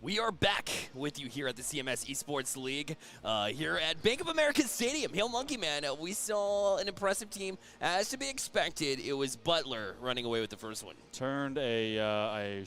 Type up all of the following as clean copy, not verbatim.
We are back with you here at the CMS Esports League, here at Bank of America Stadium. Hail Monkey Man, we saw an impressive team, as to be expected. It was Butler running away with the first one. Turned a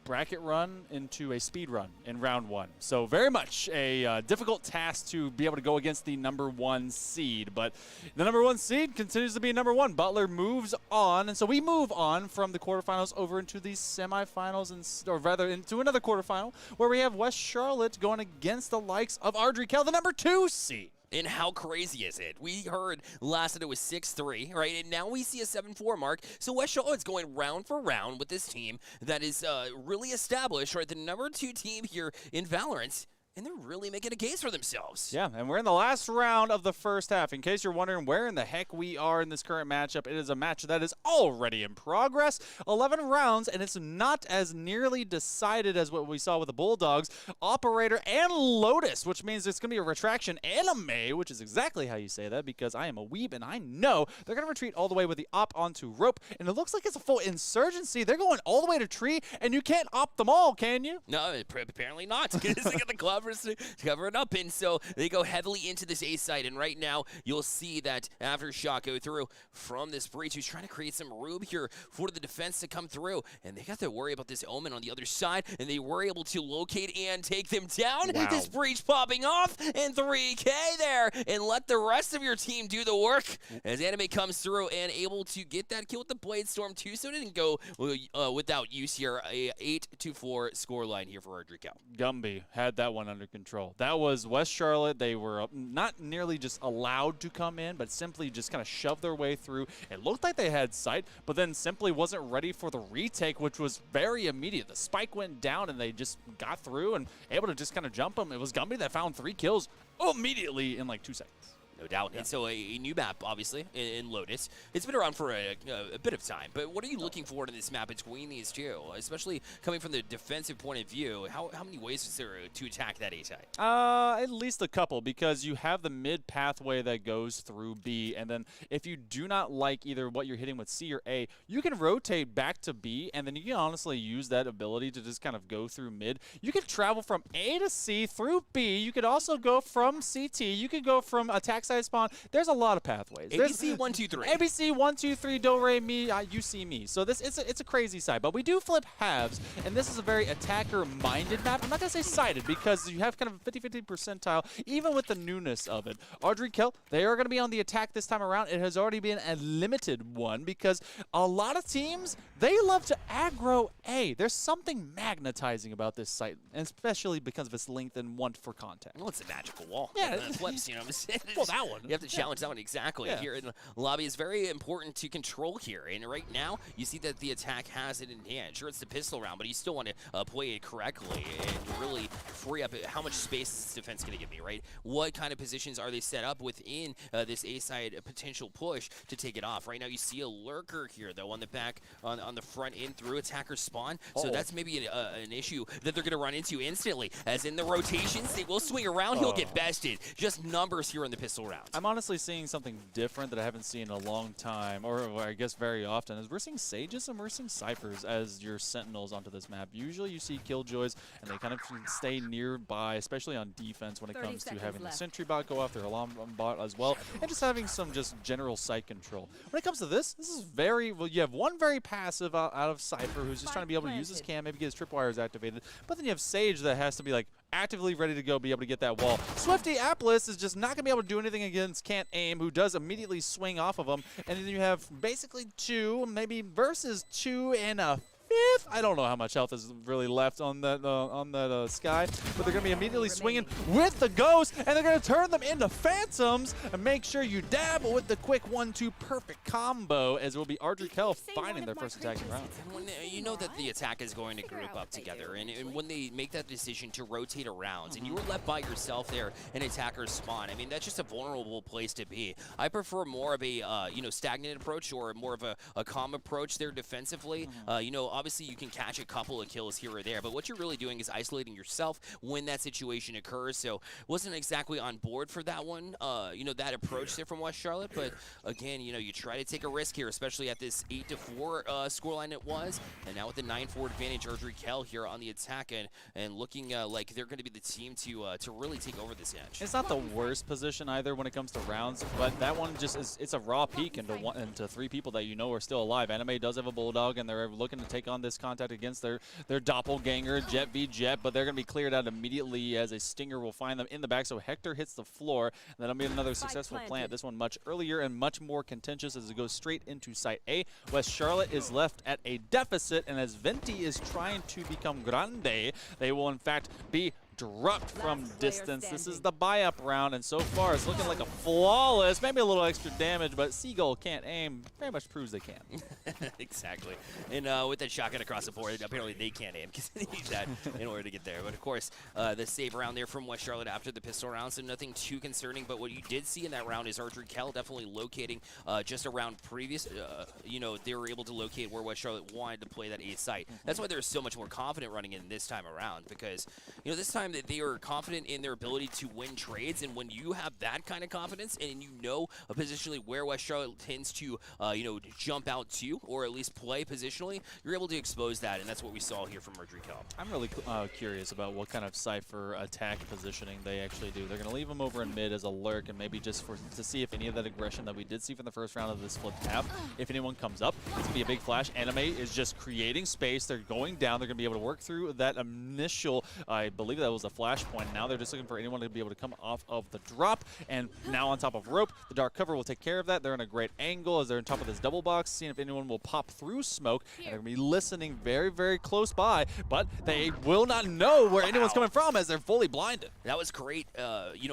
bracket run into a speed run in round one. So very much a difficult task to be able to go against the #1 seed. But the #1 seed continues to be #1. Butler moves on, and so we move on from the quarterfinals over into the semifinals, or rather into another quarterfinal, where we have West Charlotte going against the likes of Ardrey-Kel, the #2 seed. And how crazy is it? We heard last that it was 6-3, right? And now we see a 7-4 mark. So West Charlotte's going round for round with this team that is really established, right? The #2 team here in Valorant. And they're really making a case for themselves. Yeah, and we're in the last round of the first half. In case you're wondering where in the heck we are in this current matchup, it is a match that is already in progress. 11 rounds, and it's not as nearly decided as what we saw with the Bulldogs, Operator, and Lotus, which means it's going to be a retraction and a May, which is exactly how you say that, because I am a weeb, and I know they're going to retreat all the way with the op onto rope, and it looks like it's a full insurgency. They're going all the way to tree, and you can't op them all, can you? No, apparently not, because they got the club to cover it up, and so they go heavily into this A site, and right now you'll see that Aftershock go through from this breach, who's trying to create some room here for the defense to come through, and they got to worry about this Omen on the other side, and they were able to locate and take them down. Wow. This breach popping off, and 3K there, and let the rest of your team do the work, as Anime comes through and able to get that kill with the Blade Storm too, so it didn't go without use here. A 8-4 scoreline here for Ardrey-Kel. Gumby had that one under control. That was West Charlotte. They were not nearly just allowed to come in, but simply just kind of shoved their way through. It looked like they had sight, but then simply wasn't ready for the retake, which was very immediate. The spike went down, and they just got through and able to just kind of jump them. It was Gumby that found 3 kills immediately in like 2 seconds. No doubt. Yeah. And so a new map, obviously, in Lotus. It's been around for a bit of time, but what are you looking for in this map between these two, especially coming from the defensive point of view? How many ways is there to attack that A side? At least a couple, because you have the mid pathway that goes through B, and then if you do not like either what you're hitting with C or A, you can rotate back to B, and then you can honestly use that ability to just kind of go through mid. You could travel from A to C through B. You could also go from CT. You could go from attack side spawn. There's a lot of pathways. ABC 1, 2, 3. ABC 1, 2, 3. Do re mi. You see me. So it's a crazy side, but we do flip halves, and this is a very attacker-minded map. I'm not gonna say sided, because you have kind of a 50-50 percentile, even with the newness of it. Ardrey-Kel, they are gonna be on the attack this time around. It has already been a limited one, because a lot of teams, they love to aggro A. There's something magnetizing about this site, and especially because of its length and want for contact. Well, it's a magical wall. Yeah. It flips, you know. Well, that one. You have to challenge that one exactly. Yeah. Here in the lobby is very important to control here. And right now, you see that the attack has it in hand. Sure, it's the pistol round, but you still want to play it correctly and really free up how much space is this defense going to give me, right? What kind of positions are they set up within this A-side potential push to take it off? Right now, you see a lurker here, though, on the back, on the front in through attacker spawn. So that's maybe an issue that they're going to run into instantly. As in the rotations, they will swing around. He'll get bested. Just numbers here in the pistol round. I'm honestly seeing something different that I haven't seen in a long time, or I guess very often, is we're seeing Sages and we're seeing Cyphers as your sentinels onto this map. Usually you see Killjoys, and they kind of stay nearby, especially on defense when it comes to having the sentry bot go off, their alarm bot as well, and just having some just general sight control. When it comes to this is very, well, you have one very passive out of Cypher who's just trying to be able to use his cam, maybe get his tripwires activated, but then you have Sage that has to be like actively ready to go, be able to get that wall. Swifty Apples is just not going to be able to do anything against Can't Aim, who does immediately swing off of him. And then you have basically 2, maybe versus 2 and a 5th. I don't know how much health is really left on that Sky, but they're going to be immediately swinging with the Ghost, and they're going to turn them into Phantoms and make sure you dab with the quick 1-2 perfect combo, as it will be Ardrey-Kel finding their first attacking round. And when you know that the attack is going to group up together, and when they make that decision to rotate around, and you were left by yourself there in attacker's spawn, I mean, that's just a vulnerable place to be. I prefer more of a stagnant approach, or more of a calm approach there defensively. Obviously you can catch a couple of kills here or there, but what you're really doing is isolating yourself when that situation occurs. So wasn't exactly on board for that one, that approach there from West Charlotte. But again, you try to take a risk here, especially at this 8-4 scoreline it was, and now with the 9-4 advantage, Ardrey Kell here on the attack and looking like they're going to be the team to really take over this edge. It's not the worst position either when it comes to rounds, but that one just is, it's a raw peek into 3 people that are still alive. Anime does have a Bulldog, and they're looking to take on this contact against their doppelganger, Jet v Jet, but they're going to be cleared out immediately as a Stinger will find them in the back. So Hector hits the floor, and that'll be another successful plant. This one much earlier and much more contentious as it goes straight into site A. West Charlotte is left at a deficit, and as Venti is trying to become grande, they will in fact be dropped from distance. This is the buy-up round, and so far it's looking like a flawless, maybe a little extra damage, but Seagull can't aim. Very much proves they can. Exactly. And with that shotgun across the board, apparently they can't aim because they need that in order to get there. But of course, the save round there from West Charlotte after the pistol round, so nothing too concerning. But what you did see in that round is Ardrey Kell definitely locating just a round previous. They were able to locate where West Charlotte wanted to play that A site. That's why they're so much more confident running in this time around, because this time that they are confident in their ability to win trades, and when you have that kind of confidence and positionally where West Charlotte tends to jump out to, or at least play positionally, you're able to expose that, and that's what we saw here from Ardrey Kell. I'm really curious about what kind of Cypher attack positioning they actually do. They're going to leave him over in mid as a lurk, and maybe just to see if any of that aggression that we did see from the first round of this flipped half, if anyone comes up, it's going to be a big flash. Anime is just creating space. They're going down. They're going to be able to work through that initial, I believe that was a flash point. Now they're just looking for anyone to be able to come off of the drop, and now on top of rope, the dark cover will take care of that. They're in a great angle as they're on top of this double box, seeing if anyone will pop through smoke, and they're going to be listening very, very close by, but they will not know where anyone's coming from as they're fully blinded. That was great,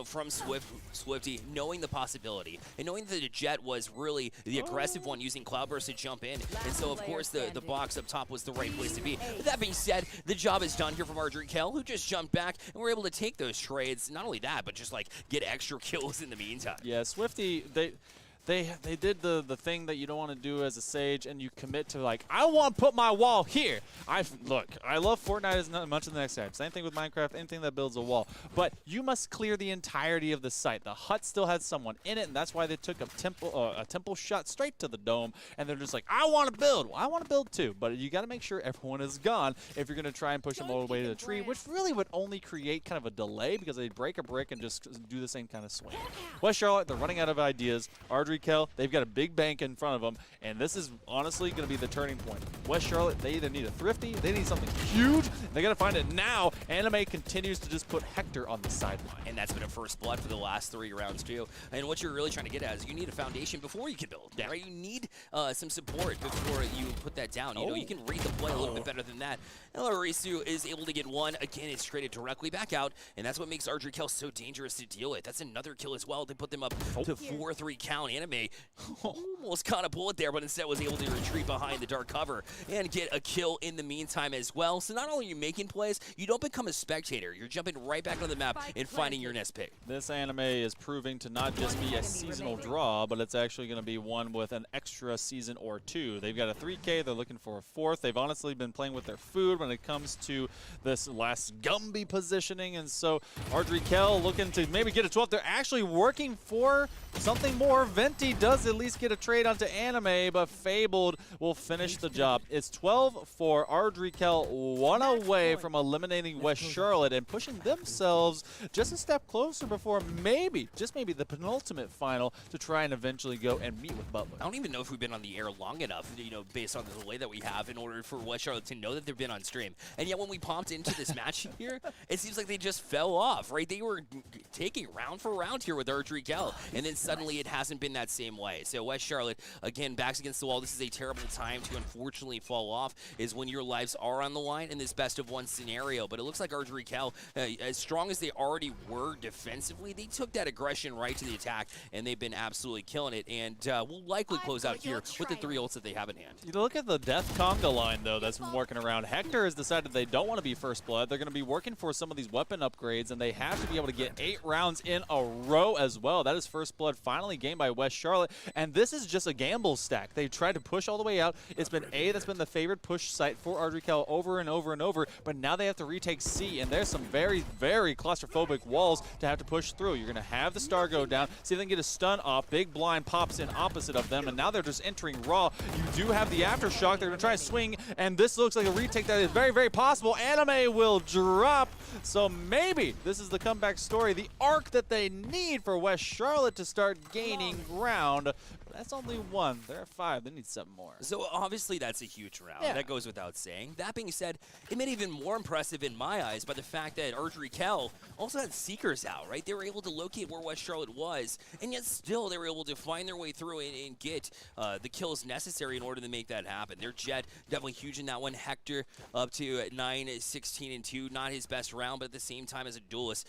from Swifty, knowing the possibility, and knowing that the Jet was really the aggressive one using Cloudburst to jump in, and so of course the box up top was the right place to be. But that being said, the job is done here from Ardrey Kell, who just jumped back, and we're able to take those trades. Not only that, but just get extra kills in the meantime. Yeah, Swifty, they did the thing that you don't want to do as a Sage, and you commit to I want to put my wall here. Look, I love Fortnite as much as the next time. Same thing with Minecraft, anything that builds a wall. But you must clear the entirety of the site. The hut still had someone in it, and that's why they took a temple shot straight to the dome, and they're just like, I want to build. Well, I want to build too, but you got to make sure everyone is gone if you're going to try and push them all the way to the tree, which really would only create kind of a delay because they break a brick and just do the same kind of swing. West Charlotte, they're running out of ideas. Ardrey Kell, they've got a big bank in front of them, and this is honestly going to be the turning point. West Charlotte, they either need a thrifty, they need something huge, they got to find it now. Anime continues to just put Hector on the sideline. And that's been a first blood for the last 3 rounds too. And what you're really trying to get at is you need a foundation before you can build, right? You need some support before you put that down. You can read the play a little bit better than that. Elarisu is able to get one. Again, it's traded directly back out, and that's what makes Ardrey Kell so dangerous to deal with. That's another kill as well to put them up to 4-3 count. Anime almost caught a bullet there, but instead was able to retreat behind the dark cover and get a kill in the meantime as well. So not only are you making plays, you don't become a spectator. You're jumping right back on the map and finding your next pick. This anime is proving to not just be a seasonal draw, but it's actually going to be one with an extra season or 2. They've got a 3K. They're looking for a 4th. They've honestly been playing with their food when it comes to this last Gumby positioning, and so Ardrey Kell looking to maybe get a 12th. They're actually working for something more. Venti does at least get a trade onto Anime, but Fabled will finish the job. It's 12 for Ardrey Kell, 1 away from eliminating West Charlotte and pushing themselves just a step closer before maybe, just maybe, the penultimate final to try and eventually go and meet with Butler. I don't even know if we've been on the air long enough, based on the delay that we have in order for West Charlotte to know that they've been on stream. And yet when we popped into this match here, it seems like they just fell off, right? They were taking round for round here with Ardrey Kell, and then suddenly it hasn't been that same way. So West Charlotte, again, backs against the wall. This is a terrible time to unfortunately fall off, is when your lives are on the line in this best-of-1 scenario. But it looks like Ardrey Kell, as strong as they already were defensively, they took that aggression right to the attack, and they've been absolutely killing it. And will likely close out here with the 3 ults that they have in hand. You look at the Death Conga line, though, that's been working around. Hector has decided they don't want to be first blood. They're going to be working for some of these weapon upgrades, and they have to be able to get 8 rounds in a row as well. That is first blood Charlotte, finally gained by West Charlotte. And this is just a gamble stack. They tried to push all the way out. It's been A that's been the favorite push site for Ardrikel over and over and over, but now they have to retake C, and there's some very, very claustrophobic walls to have to push through. You're going to have the star go down, see if they can get a stun off. Big blind pops in opposite of them, and now they're just entering raw. You do have the aftershock. They're going to try to swing, and this looks like a retake that is very, very possible. Anime will drop, so maybe this is the comeback story, the arc that they need for West Charlotte to start gaining ground. That's only one. They're at 5. They need 7 more. So obviously that's a huge round. Yeah. That goes without saying. That being said, it made it even more impressive in my eyes by the fact that Ardrikel also had Seekers out, right? They were able to locate where West Charlotte was, and yet still they were able to find their way through and get the kills necessary in order to make that happen. Their Jet definitely huge in that one. Hector up to 9, 16, and 2. Not his best round, but at the same time as a duelist,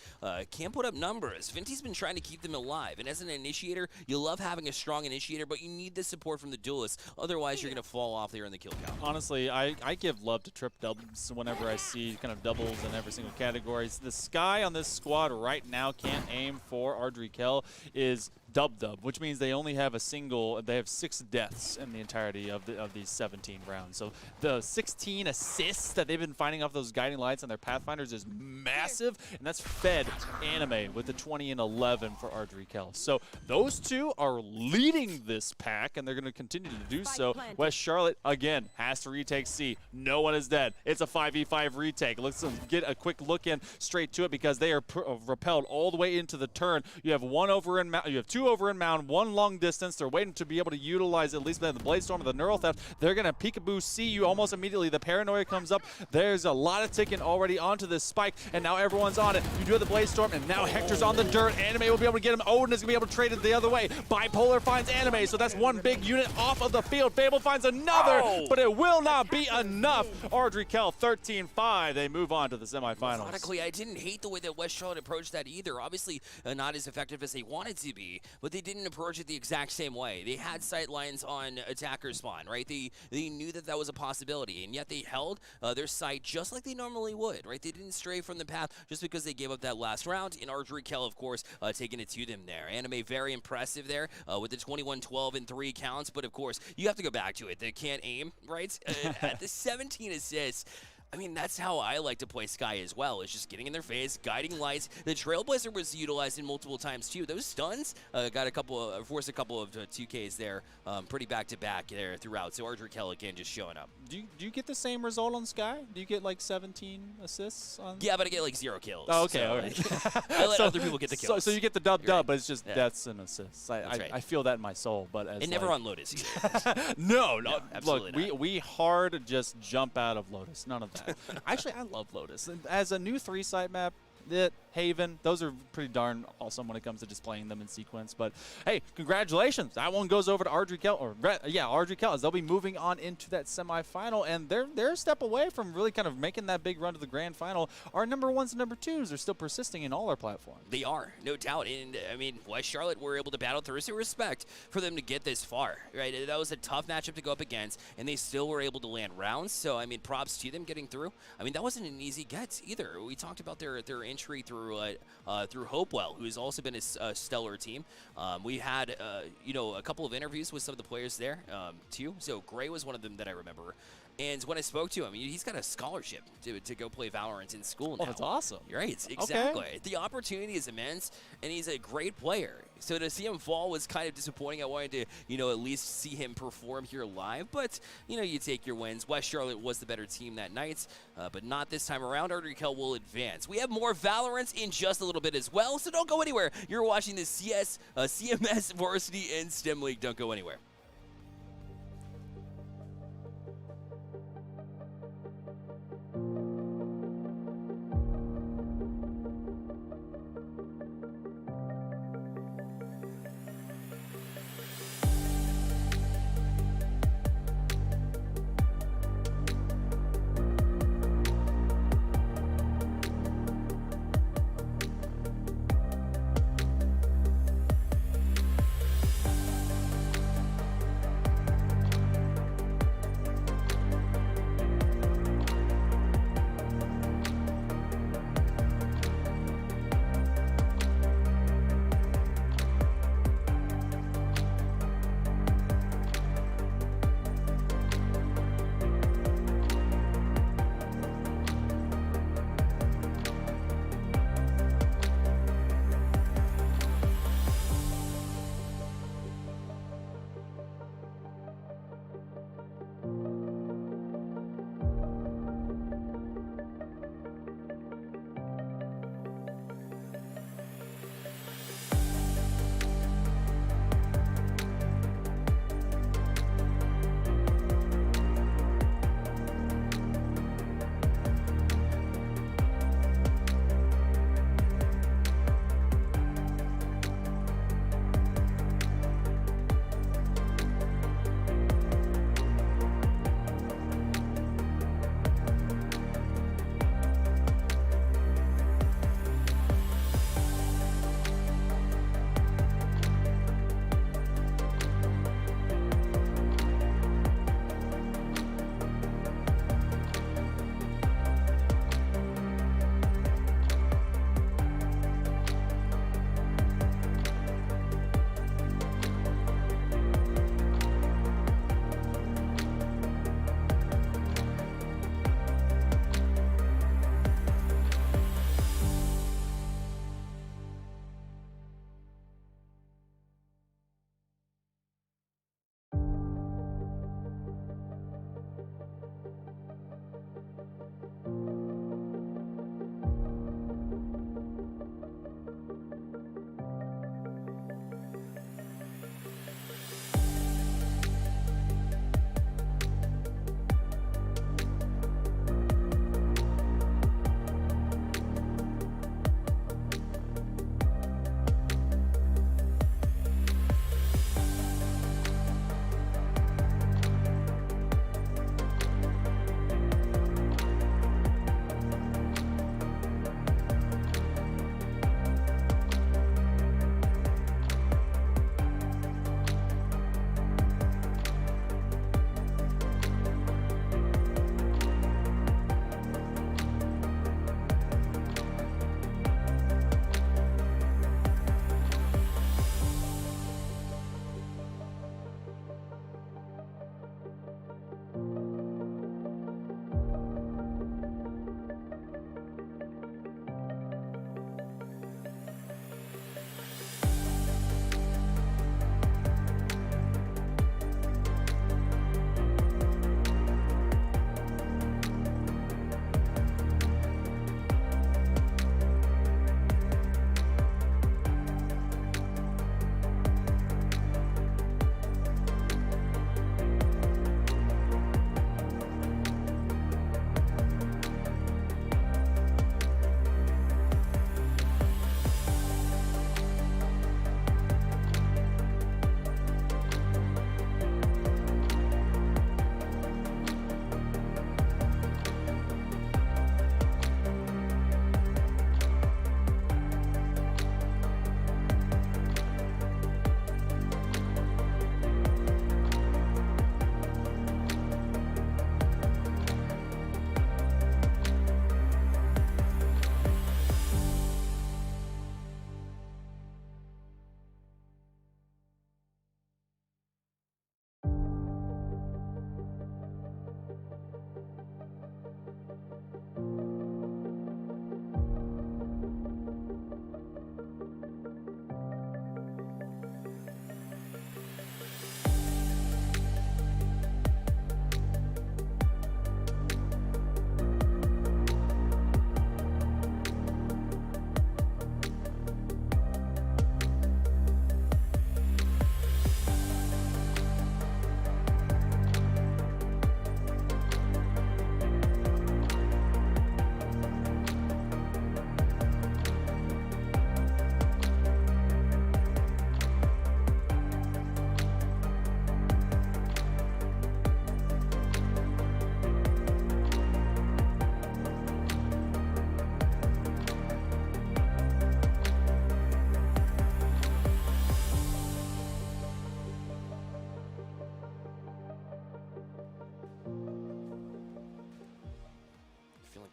can't put up numbers. Vinty's been trying to keep them alive, and as an initiator, you love having a strong initiator, but you need the support from the duelists. Otherwise, you're going to fall off there in the kill count. Honestly, I give love to trip doubles whenever I see kind of doubles in every single category. The Sky on this squad right now can't aim for Ardrikel is dub, which means they only have they have 6 deaths in the entirety of these 17 rounds. So the 16 assists that they've been finding off those guiding lights on their Pathfinders is massive, and that's fed Anime with the 20 and 11 for Ardrikel. So those two are leading this pack, and they're going to continue to do so. West Charlotte, again, has to retake C. No one is dead. It's a 5v5 retake. Let's get a quick look in straight to it because they are repelled all the way into the turn. You have 1 over in Mount. You have 2 over in Mound, 1 long distance. They're waiting to be able to utilize at least the Blade Storm or the Neural Theft. They're going to peekaboo see you almost immediately. The Paranoia comes up. There's a lot of ticking already onto this spike, and now everyone's on it. You do have the Blade Storm, and now Hector's on the dirt. Anime will be able to get him. Odin is going to be able to trade it the other way. Bipolar finds Anime, so that's 1 big unit off of the field. Fable finds another, but it will not be enough. Ardrikel 13-5. They move on to the semifinals. Methodically, I didn't hate the way that West Charlotte approached that either. Obviously, not as effective as they wanted to be, but they didn't approach it the exact same way. They had sight lines on attacker spawn, right? They knew that that was a possibility, and yet they held their sight just like they normally would, right? They didn't stray from the path just because they gave up that last round, and Ardrikel, of course, taking it to them there. Anime very impressive there with the 21, 12, and 3 counts, but of course, you have to go back to it. They can't aim, right? At the 17 assists, I mean, that's how I like to play Sky as well. It's just getting in their face, guiding lights. The Trailblazer was utilized in multiple times too. Those stuns got forced a couple of 2Ks there, pretty back-to-back there throughout. So Ardrikel again just showing up. Do you get the same result on Sky? Do you get like 17 assists on? Yeah, but I get like 0 kills. Oh, okay, so, all right. I let other people get the kills. So you get the dub, right. but it's just deaths and assists. I feel that in my soul, but as and never on Lotus either. no, absolutely look, not. we hard just jump out of Lotus. None of that. Actually, I love Lotus. As a new 3-site map, Haven, those are pretty darn awesome when it comes to just playing them in sequence. But hey, congratulations. That one goes over to Ardrikel, Ardrikel, as they'll be moving on into that semifinal, and they're a step away from really kind of making that big run to the grand final. Our number 1s and number 2s are still persisting in all our platforms. They are, no doubt. And I mean, West Charlotte were able to battle through, so respect for them to get this far, right? That was a tough matchup to go up against, and they still were able to land rounds. So I mean, props to them getting through. I mean, that wasn't an easy get either. We talked about their entry through Hopewell, who's also been a stellar team. We had a couple of interviews with some of the players there too. So Gray was one of them that I remember. And when I spoke to him, he's got a scholarship to go play Valorant in school now. Oh, that's awesome. Right, exactly. Okay. The opportunity is immense, and he's a great player. So to see him fall was kind of disappointing. I wanted to, at least see him perform here live. But, you take your wins. West Charlotte was the better team that night, but not this time around. Ardrikel will advance. We have more Valorant in just a little bit as well, so don't go anywhere. You're watching the CMS Varsity and STEM League. Don't go anywhere.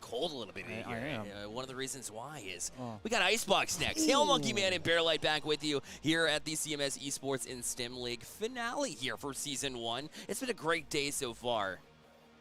cold a little bit here. I am. One of the reasons why is we got Icebox next. Hail Monkey Man and Bearlight back with you here at the CMS Esports and STEM League finale here for Season 1. It's been a great day so far,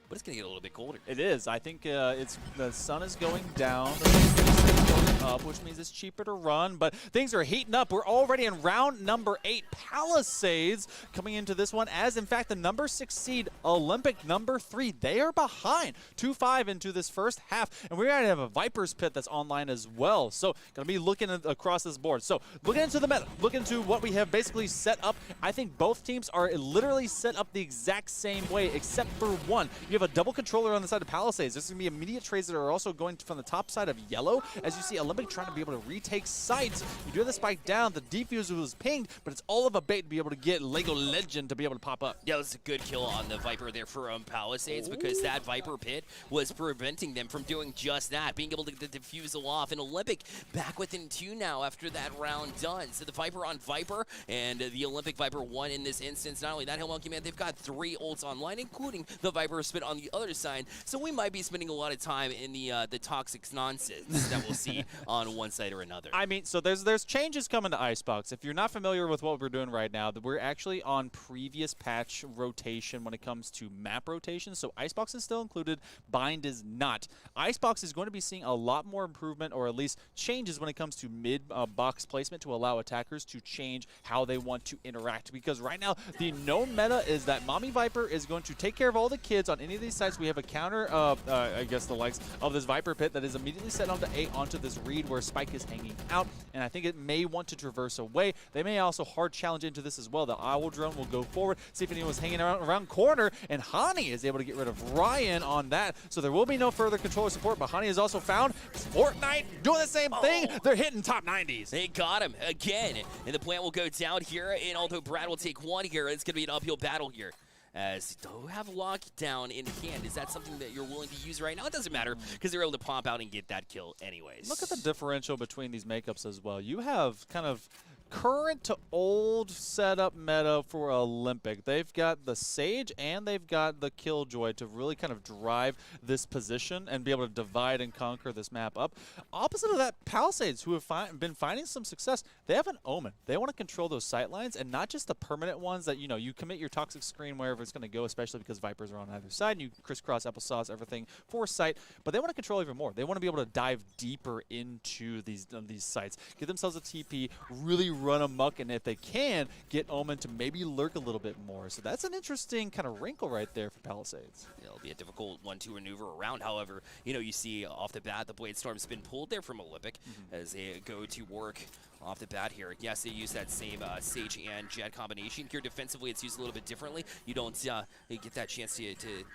but it's going to get a little bit colder. It is. I think the sun is going down, the breeze is going up, which means it's cheaper to run, but things are heating up. We're already in round number 8. Palisades coming into this one as, in fact, the number 6 seed, Olympic number 3. They are behind 2-5 into this first half, and we're going to have a Viper's Pit that's online as well. So going to be looking across this board. So looking into the meta, looking into what we have basically set up. I think both teams are literally set up the exact same way, except for one. You have a double controller on the side of Palisades. There's going to be immediate trades that are also going from the top side of yellow. As you see, Olympic trying to be able to retake sites. You do the spike down. The defuse was pinged, but it's all of a bait to be able to get Lego Legend to be able to pop up. Yeah, it was a good kill on the Viper there for Palisades because that Viper Pit was preventing them from doing just that, being able to get the defusal off. And Olympic back within 2 now after that round done. So the Viper on Viper and the Olympic Viper won in this instance. Not only that, Hail Monkey Man, they've got 3 ults online, including the Viper Spit on the other side. So we might be spending a lot of time in the toxic nonsense that we'll see on one side or another. I mean, so there's changes coming to Icebox. If you're not familiar with what we're doing right now, we're actually on previous patch rotation when it comes to map rotation. So Icebox is still included, Bind is not. Icebox is going to be seeing a lot more improvement, or at least changes when it comes to mid-box placement to allow attackers to change how they want to interact. Because right now, the known meta is that Mommy Viper is going to take care of all the kids on any of these sites. We have a counter, I guess the likes of this Viper Pit that is immediately set onto onto this reed where Spike is hanging out, and I think it may want to traverse away. They may also hard challenge into this as well. The Owl Drone will go forward, see if anyone's hanging around corner, and Hani is able to get rid of Ryan on that, so there will be no further controller support, but Hani has also found Fortnite doing the same thing. They're hitting top 90s. They got him again, and the plant will go down here, and although Brad will take 1 here, it's going to be an uphill battle here. As do have lockdown in hand. Is that something that you're willing to use right now? It doesn't matter because they're able to pop out and get that kill anyways. Look at the differential between these makeups as well. You have kind of current to old setup meta for Olympic. They've got the Sage and they've got the Killjoy to really kind of drive this position and be able to divide and conquer this map up. Opposite of that, Palisades, who have been finding some success, they have an Omen. They want to control those sight lines, and not just the permanent ones that, you know, you commit your toxic screen wherever it's going to go, especially because Vipers are on either side and you crisscross applesauce everything for sight, but they want to control even more. They want to be able to dive deeper into these sites, give themselves a TP, really run amok, and if they can, get Omen to maybe lurk a little bit more. So that's an interesting kind of wrinkle right there for Palisades. It'll be a difficult one to maneuver around. However, you know, you see off the bat the Blade Storm's been pulled there from Olympic as they go to work off the bat here. Yes, they use that same Sage and Jet combination. Here defensively, it's used a little bit differently. You don't get that chance to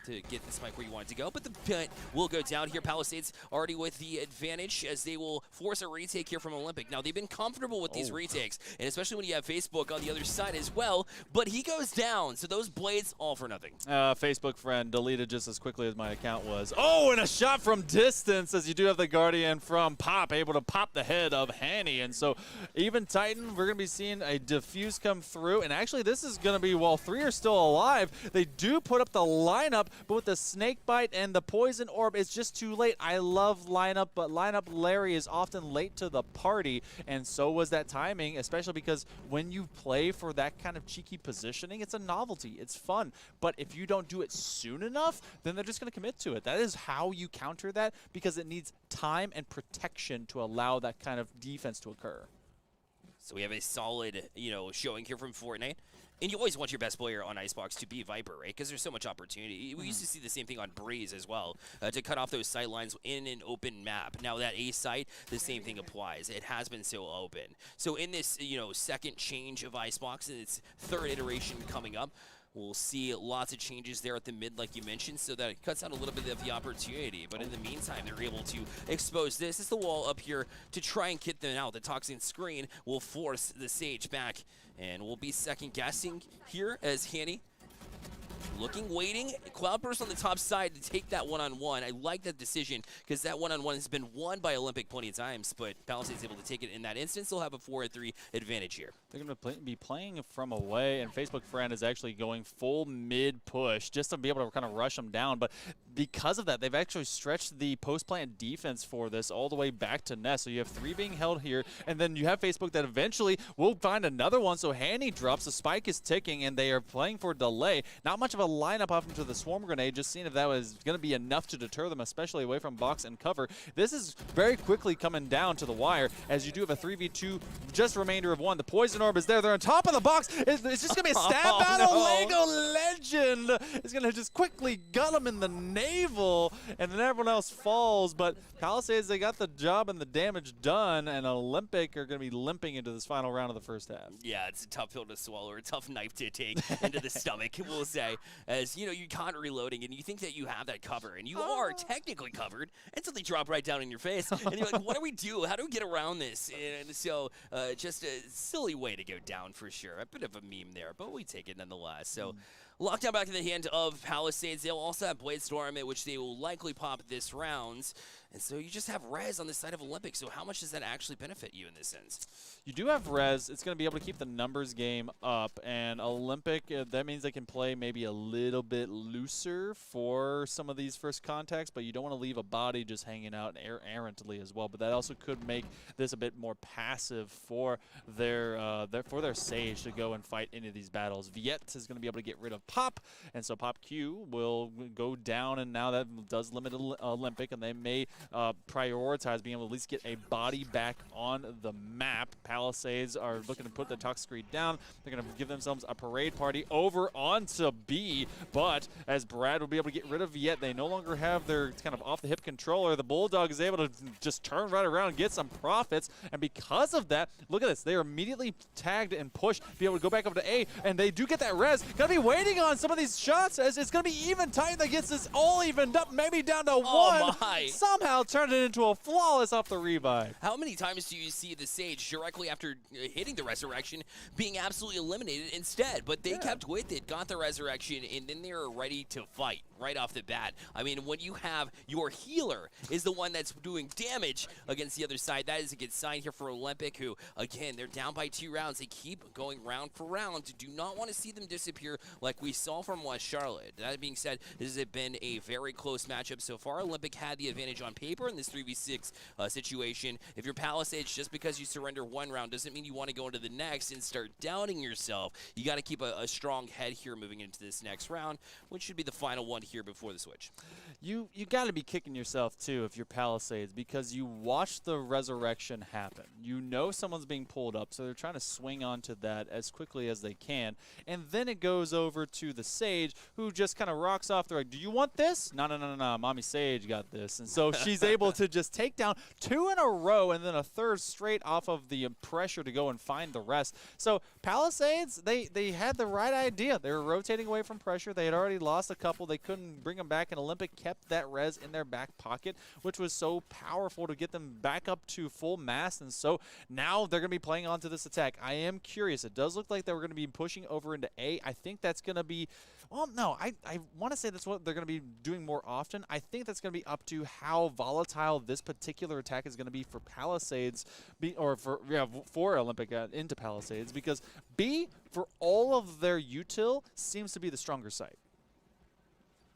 get the spike where you want it to go, but the pit will go down here. Palisades already with the advantage as they will force a retake here from Olympic. Now, they've been comfortable with these retakes, and especially when you have Facebook on the other side as well, but he goes down, so those blades, all for nothing. Facebook friend deleted just as quickly as my account was. Oh, and a shot from distance as you do have the Guardian from Pop, able to pop the head of Hani, and so even Titan, we're going to be seeing a diffuse come through, and actually this is going to be, while 3 are still alive, they do put up the lineup, but with the snake bite and the poison orb, it's just too late. I love lineup, but lineup Larry is often late to the party, and so was that timing, especially because when you play for that kind of cheeky positioning, it's a novelty, it's fun, but if you don't do it soon enough, then they're just going to commit to it. That is how you counter that, because it needs time and protection to allow that kind of defense to occur. So we have a solid, you know, showing here from Fortnite. And you always want your best player on Icebox to be Viper, right? Because there's so much opportunity. We used to see the same thing on Breeze as well, to cut off those sight lines in an open map. Now that A site, the same thing applies. It has been so open. So in this, you know, second change of Icebox, and its 3rd iteration coming up, we'll see lots of changes there at the mid, like you mentioned, so that it cuts out a little bit of the opportunity. But in the meantime, they're able to expose this. It's the wall up here to try and get them out. The toxin screen will force the Sage back, and we'll be second-guessing here as Hani waiting. Cloudburst on the top side to take that one-on-one. I like that decision because that one-on-one has been won by Olympic plenty of times, but Palisades able to take it in that instance. They'll have a 4-3 advantage here. They're going to be playing from away, and Facebook Friend is actually going full mid-push just to be able to kind of rush them down. But because of that, they've actually stretched the post-plant defense for this all the way back to Nest. So you have 3 being held here, and then you have Facebook that eventually will find another one. So Hanny drops, the spike is ticking, and they are playing for delay. Not much of a lineup off into the swarm grenade, just seeing if that was going to be enough to deter them, especially away from box and cover. This is very quickly coming down to the wire, as you do have a 3v2, just remainder of 1. The poison orb is there. They're on top of the box. It's just going to be a stab battle. No. Lego Legend is going to just quickly gut him in the navel, and then everyone else falls. But Palisades, they got the job and the damage done, and Olympic are going to be limping into this final round of the first half. Yeah, it's a tough pill to swallow, or a tough knife to take into the stomach, we'll say. As, you know, you caught reloading, and you think that you have that cover, and you are technically covered, until they drop right down in your face. And you're like, what do we do? How do we get around this? And so, just a silly way to go down for sure. A bit of a meme there, but we take it nonetheless. So, lockdown back in the hand of Palisades. They'll also have Blade Storm, which they will likely pop this round. And so you just have Res on the side of Olympic. So how much does that actually benefit you in this sense? You do have Res. It's going to be able to keep the numbers game up. And Olympic, that means they can play maybe a little bit looser for some of these first contacts, but you don't want to leave a body just hanging out errantly as well. But that also could make this a bit more passive for their Sage to go and fight any of these battles. Viet is going to be able to get rid of Pop, and so Pop Q will go down, and now that does limit Olympic, and they may prioritize being able to at least get a body back on the map. Palisades are looking to put the Toxic Screed down. They're going to give themselves a parade party over onto B, but as Brad will be able to get rid of Viet, they no longer have their kind of off-the-hip controller. The Bulldog is able to just turn right around and get some profits, and because of that, look at this. They are immediately tagged and pushed, be able to go back over to A, and they do get that res. Going to be waiting on some of these shots as it's going to be even tight that gets this all evened up, maybe down to 1. My. Somehow turned it into a flawless off the revive. How many times do you see the Sage directly after hitting the resurrection being absolutely eliminated instead? But they kept with it, got the resurrection, and then they were ready to fight right off the bat. I mean, when you have your healer is the one that's doing damage against the other side, that is a good sign here for Olympic, who, again, they're down by 2 rounds. They keep going round for round. Do not want to see them disappear like we saw from West Charlotte. That being said, this has been a very close matchup so far. Olympic had the advantage on paper in this 3v6 situation. If you're Palisades, just because you surrender 1 round doesn't mean you want to go into the next and start doubting yourself. You got to keep a strong head here moving into this next round, which should be the final one here before the switch. You got to be kicking yourself, too, if you're Palisades, because you watch the resurrection happen. You know someone's being pulled up, so they're trying to swing onto that as quickly as they can. And then it goes over to the Sage, who just kind of rocks off. They're like, do you want this? No, no, no, no, no. Mommy Sage got this. And so she's able to just take down 2 in a row and then a 3rd straight off of the pressure to go and find the rest. So Palisades, they had the right idea. They were rotating away from pressure. They had already lost a couple. They couldn't bring them back, and Olympic kept that res in their back pocket, which was so powerful to get them back up to full mast. And so now they're going to be playing onto this attack. I am curious. It does look like they were going to be pushing over into A. I think that's going to be, well, no, I want to say that's what they're going to be doing more often. I think that's going to be up to how volatile this particular attack is going to be for Palisades, for Olympic into Palisades, because B, for all of their util, seems to be the stronger side.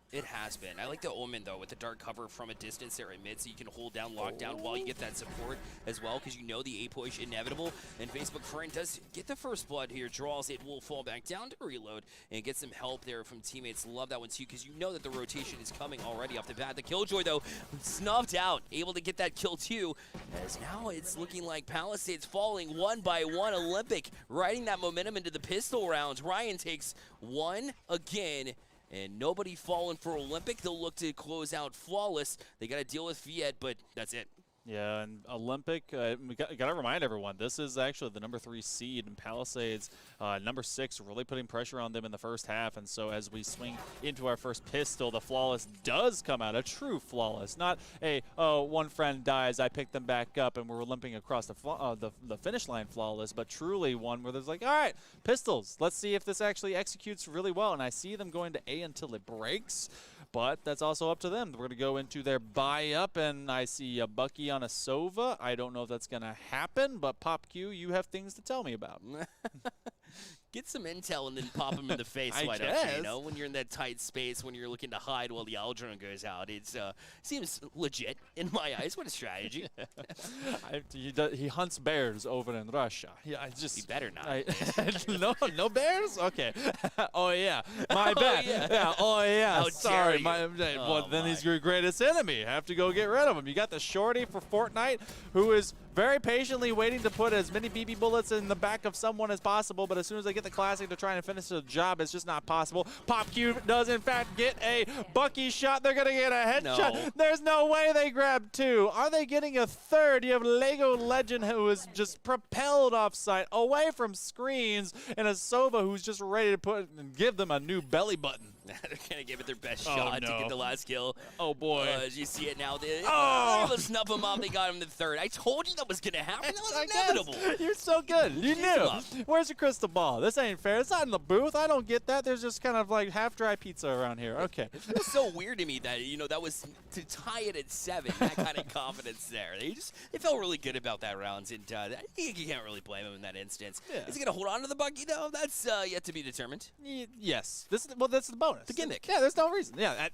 It has been. I like the Omen, though, with the dark cover from a distance there in mid, so you can hold down lockdown while you get that support as well, because you know the A push inevitable. And Facebook Friend does get the first blood here, draws it, will fall back down to reload and get some help there from teammates. Love that one, too, because you know that the rotation is coming already off the bat. The Killjoy, though, snuffed out, able to get that kill, too, as now it's looking like Palisades falling 1 by 1. Olympic riding that momentum into the pistol rounds. Ryan takes 1 again. And nobody falling for Olympic. They'll look to close out flawless. They got to deal with Viet, but that's it. Yeah, and Olympic, we got to remind everyone, this is actually the #3 seed in Palisades. #6 really putting pressure on them in the first half, and so as we swing into our first pistol, the flawless does come out, a true flawless, not a, oh, one friend dies, I pick them back up, and we're limping across the finish line flawless, but truly one where there's like, all right, pistols, let's see if this actually executes really well, and I see them going to A until it breaks. But that's also up to them. We're going to go into their buy-up, and I see a Bucky on a Sova. I don't know if that's going to happen, but Pop Q, you have things to tell me about. Get some intel and then pop them in the face, why don't you? You know, when you're in that tight space, when you're looking to hide while the Aldrin goes out, it seems legit in my eyes. What a strategy. He hunts bears over in Russia. Yeah, He better not. No bears? Okay. Oh, yeah. My bad. Yeah. Oh, yeah. How sorry. dare Then he's your greatest enemy. Have to go get rid of him. You got the shorty for Fortnite, who is very patiently waiting to put as many BB bullets in the back of someone as possible, but as soon as they get the classic to try and finish the job, it's just not possible. Pop Q does, in fact, get a Bucky shot. They're going to get a headshot. No. There's no way they grab two. Are they getting a third? You have Lego Legend, who is just propelled offsite, away from screens, and a Sova who's just ready to put and give them a new belly button. They're going to give it their best shot to get the last kill. Oh, boy. As you see it now, let's snuff him off. They got him the third. I told you that was going to happen. That was inevitable. You're so good. You knew. Where's your crystal ball? This ain't fair. It's not in the booth. I don't get that. There's just kind of like half-dry pizza around here. Okay. It was so weird to me that, that was to tie it at 7, that kind of confidence there. They felt really good about that round, and you can't really blame him in that instance. Yeah. Is he going to hold on to the Bucky, though? That's yet to be determined. Yes. That's the bonus. The gimmick. Yeah, there's no reason. Yeah,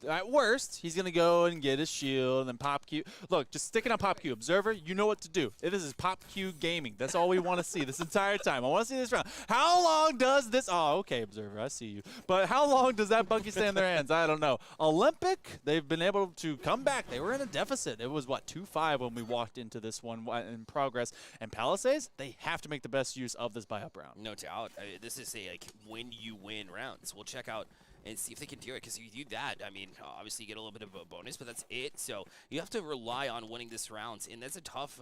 at worst, he's going to go and get his shield and then Pop Q. Look, just sticking on Pop Q. Observer, you know what to do. This is Pop Q gaming. That's all we want to see this entire time. I want to see this round. How long does this... Oh, okay, Observer, I see you. But how long does that Bucky stay in their hands? I don't know. Olympic, they've been able to come back. They were in a deficit. It was, what, 2-5 when we walked into this one in progress. And Palisades, they have to make the best use of this buy-up round. No doubt. This is a win-you-win rounds. We'll check out and see if they can do it, because if you do that, I mean, obviously you get a little bit of a bonus, but that's it. So you have to rely on winning this round, and that's a tough,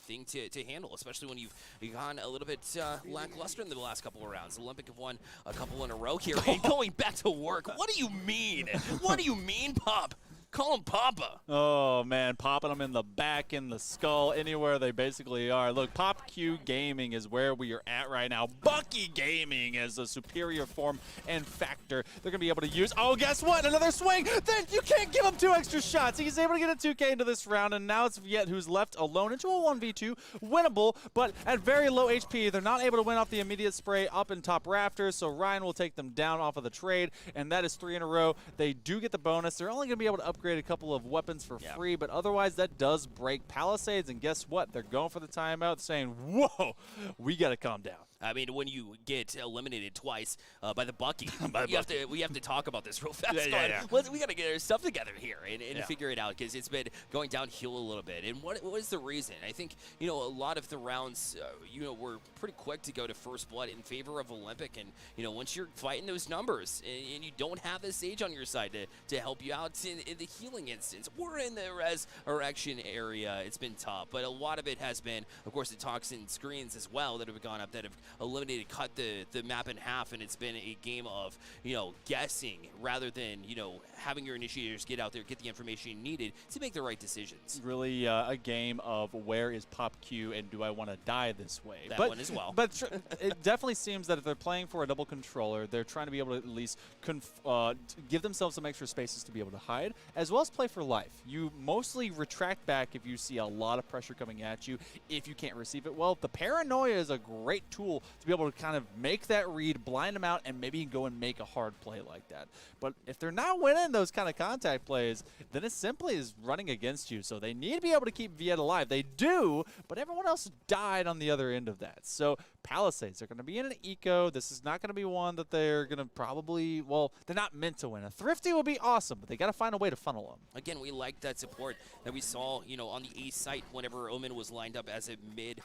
thing to handle, especially when you've gone a little bit lackluster in the last couple of rounds. Olympic have won a couple in a row here, and going back to work. What do you mean? What do you mean, Pop? Call him Papa. Oh, man, popping them in the back, in the skull, anywhere they basically are. Look, Pop Q Gaming is where we are at right now. Bucky Gaming is a superior form and factor. They're going to be able to use... Oh, guess what? Another swing. Then you can't give him 2 extra shots. He's able to get a 2K into this round, and now it's Viet who's left alone into a 1v2. Winnable, but at very low HP. They're not able to win off the immediate spray up in top rafters, so Ryan will take them down off of the trade, and that is 3 in a row. They do get the bonus. They're only going to be able to upgrade a couple of weapons for free, but otherwise that does break Palisades, and guess what? They're going for the timeout, saying, whoa, we got to calm down. I mean, when you get eliminated twice by the Bucky, we have to talk about this real fast. We got to get our stuff together here and figure it out, because it's been going downhill a little bit. And what is the reason? I think, a lot of the rounds, were pretty quick to go to first blood in favor of Olympic. And, once you're fighting those numbers and you don't have a Sage on your side to help you out in the healing instance or in the resurrection area, it's been tough. But a lot of it has been, of course, the toxin screens as well that have gone up, that have eliminated, cut the map in half, and it's been a game of, guessing rather than, having your initiators get out there, get the information needed to make the right decisions. Really a game of where is Pop Q and do I want to die this way? That one as well. But it definitely seems that if they're playing for a double controller, they're trying to be able to at least give themselves some extra spaces to be able to hide, as well as play for life. You mostly retract back if you see a lot of pressure coming at you, if you can't receive it well. The paranoia is a great tool to be able to kind of make that read, blind them out, and maybe go and make a hard play like that. But if they're not winning those kind of contact plays, then it simply is running against you. So they need to be able to keep Viet alive. They do, but everyone else died on the other end of that. So Palisades, they're going to be in an eco. This is not going to be one that they're going to probably, well, they're not meant to win. A Thrifty would be awesome, but they got to find a way to funnel them. Again, we like that support that we saw, on the A site whenever Omen was lined up as a mid